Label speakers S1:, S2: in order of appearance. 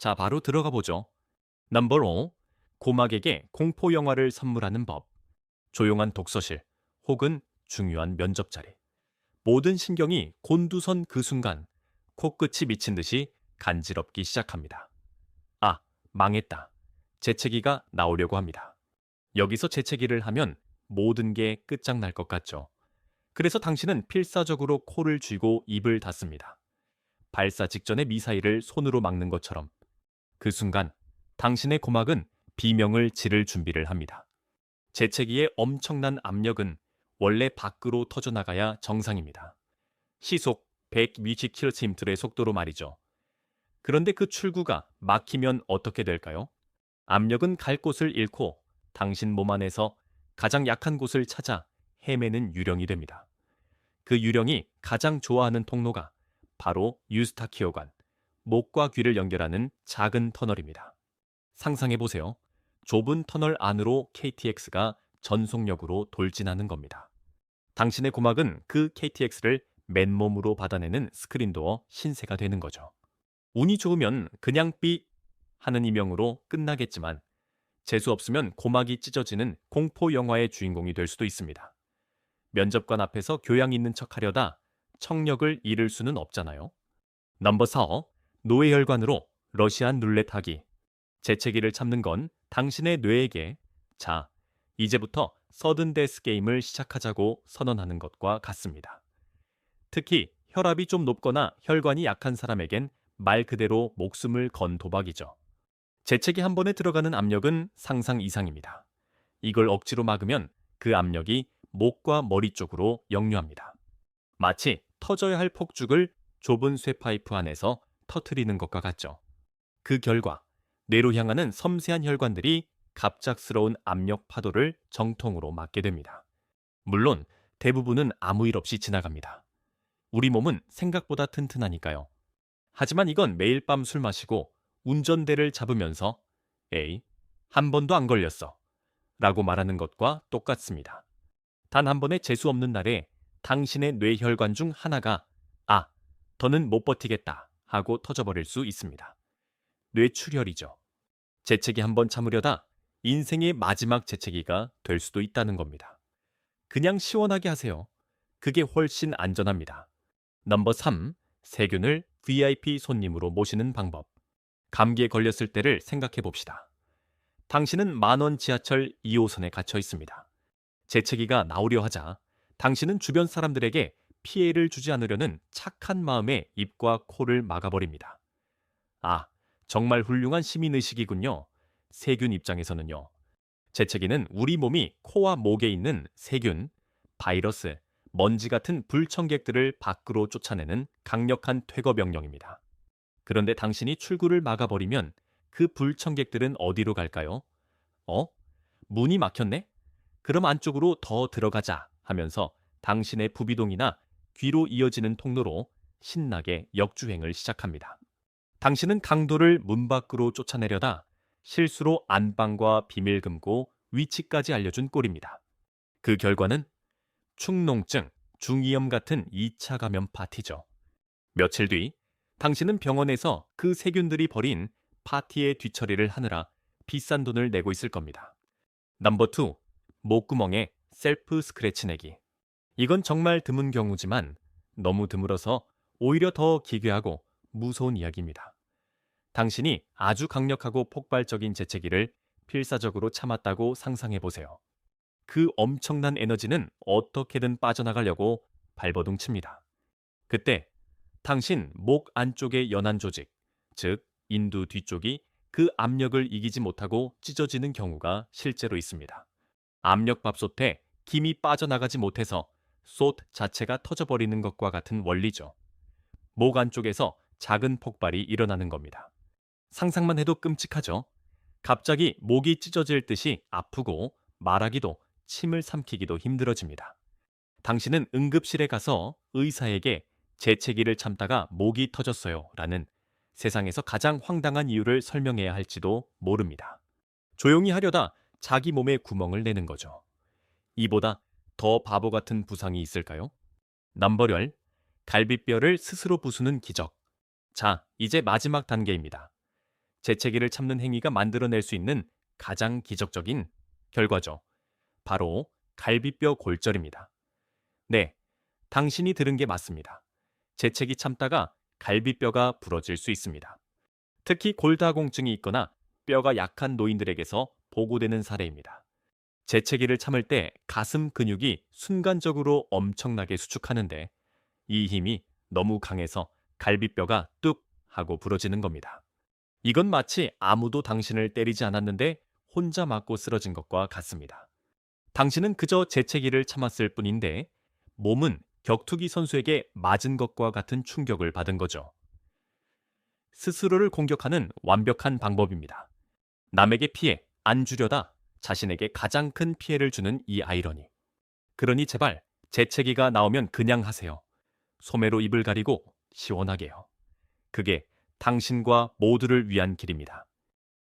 S1: 자, 바로 들어가 보죠. 넘버 5. 고막에게 공포 영화를 선물하는 법. 조용한 독서실 혹은 중요한 면접 자리. 모든 신경이 곤두선 그 순간 코끝이 미친 듯이 간지럽기 시작합니다. 아, 망했다. 재채기가 나오려고 합니다. 여기서 재채기를 하면 모든 게 끝장날 것 같죠. 그래서 당신은 필사적으로 코를 쥐고 입을 닫습니다. 발사 직전의 미사일을 손으로 막는 것처럼 그 순간 당신의 고막은 비명을 지를 준비를 합니다. 재채기의 엄청난 압력은 원래 밖으로 터져나가야 정상입니다. 시속 120km의 속도로 말이죠. 그런데 그 출구가 막히면 어떻게 될까요? 압력은 갈 곳을 잃고 당신 몸 안에서 가장 약한 곳을 찾아 헤매는 유령이 됩니다. 그 유령이 가장 좋아하는 통로가 바로 유스타키오관, 목과 귀를 연결하는 작은 터널입니다. 상상해보세요. 좁은 터널 안으로 KTX가 전속력으로 돌진하는 겁니다. 당신의 고막은 그 KTX를 맨몸으로 받아내는 스크린도어 신세가 되는 거죠. 운이 좋으면 그냥 삐 하는 이명으로 끝나겠지만 재수 없으면 고막이 찢어지는 공포 영화의 주인공이 될 수도 있습니다. 면접관 앞에서 교양 있는 척 하려다 청력을 잃을 수는 없잖아요. 넘버 4. 노예혈관으로 러시안 룰렛 하기. 재채기를 참는 건 당신의 뇌에게 자, 이제부터 서든데스 게임을 시작하자고 선언하는 것과 같습니다. 특히 혈압이 좀 높거나 혈관이 약한 사람에겐 말 그대로 목숨을 건 도박이죠. 재채기 한 번에 들어가는 압력은 상상 이상입니다. 이걸 억지로 막으면 그 압력이 목과 머리 쪽으로 역류합니다. 마치 터져야 할 폭죽을 좁은 쇠파이프 안에서 터트리는 것과 같죠. 그 결과 뇌로 향하는 섬세한 혈관들이 갑작스러운 압력 파도를 정통으로 맞게 됩니다. 물론 대부분은 아무 일 없이 지나갑니다. 우리 몸은 생각보다 튼튼하니까요. 하지만 이건 매일 밤 술 마시고 운전대를 잡으면서 에이, 한 번도 안 걸렸어 라고 말하는 것과 똑같습니다. 단 한 번의 재수 없는 날에 당신의 뇌혈관 중 하나가 아, 더는 못 버티겠다 하고 터져버릴 수 있습니다. 뇌출혈이죠. 재채기 한 번 참으려다 인생의 마지막 재채기가 될 수도 있다는 겁니다. 그냥 시원하게 하세요. 그게 훨씬 안전합니다. 넘버 3. 세균을 VIP 손님으로 모시는 방법. 감기에 걸렸을 때를 생각해 봅시다. 당신은 만원 지하철 2호선에 갇혀 있습니다. 재채기가 나오려 하자 당신은 주변 사람들에게 피해를 주지 않으려는 착한 마음에 입과 코를 막아버립니다. 아, 정말 훌륭한 시민의식이군요. 세균 입장에서는요. 재채기는 우리 몸이 코와 목에 있는 세균, 바이러스, 먼지 같은 불청객들을 밖으로 쫓아내는 강력한 퇴거 명령입니다. 그런데 당신이 출구를 막아버리면 그 불청객들은 어디로 갈까요? 어? 문이 막혔네? 그럼 안쪽으로 더 들어가자 하면서 당신의 부비동이나 귀로 이어지는 통로로 신나게 역주행을 시작합니다. 당신은 강도를 문 밖으로 쫓아내려다 실수로 안방과 비밀 금고 위치까지 알려준 꼴입니다. 그 결과는 축농증, 중이염 같은 2차 감염 파티죠. 며칠 뒤 당신은 병원에서 그 세균들이 벌인 파티의 뒤처리를 하느라 비싼 돈을 내고 있을 겁니다. 넘버 2. 목구멍에 셀프 스크래치 내기. 이건 정말 드문 경우지만 너무 드물어서 오히려 더 기괴하고 무서운 이야기입니다. 당신이 아주 강력하고 폭발적인 재채기를 필사적으로 참았다고 상상해 보세요. 그 엄청난 에너지는 어떻게든 빠져나가려고 발버둥 칩니다. 그때 당신 목 안쪽의 연한 조직, 즉 인두 뒤쪽이 그 압력을 이기지 못하고 찢어지는 경우가 실제로 있습니다. 압력밥솥에 김이 빠져나가지 못해서 솥 자체가 터져버리는 것과 같은 원리죠. 목 안쪽에서 작은 폭발이 일어나는 겁니다. 상상만 해도 끔찍하죠? 갑자기 목이 찢어질 듯이 아프고 말하기도 침을 삼키기도 힘들어집니다. 당신은 응급실에 가서 의사에게 재채기를 참다가 목이 터졌어요 라는 세상에서 가장 황당한 이유를 설명해야 할지도 모릅니다. 조용히 하려다 자기 몸에 구멍을 내는 거죠. 이보다 더 바보 같은 부상이 있을까요? 남벌열, 갈비뼈를 스스로 부수는 기적. 자, 이제 마지막 단계입니다. 재채기를 참는 행위가 만들어낼 수 있는 가장 기적적인 결과죠. 바로 갈비뼈 골절입니다. 네, 당신이 들은 게 맞습니다. 재채기 참다가 갈비뼈가 부러질 수 있습니다. 특히 골다공증이 있거나 뼈가 약한 노인들에게서 보고되는 사례입니다. 재채기를 참을 때 가슴 근육이 순간적으로 엄청나게 수축하는데 이 힘이 너무 강해서 갈비뼈가 뚝 하고 부러지는 겁니다. 이건 마치 아무도 당신을 때리지 않았는데 혼자 맞고 쓰러진 것과 같습니다. 당신은 그저 재채기를 참았을 뿐인데 몸은 격투기 선수에게 맞은 것과 같은 충격을 받은 거죠. 스스로를 공격하는 완벽한 방법입니다. 남에게 피해 안 주려다 자신에게 가장 큰 피해를 주는 이 아이러니. 그러니 제발 재채기가 나오면 그냥 하세요. 소매로 입을 가리고 시원하게요. 그게 당신과 모두를 위한 길입니다.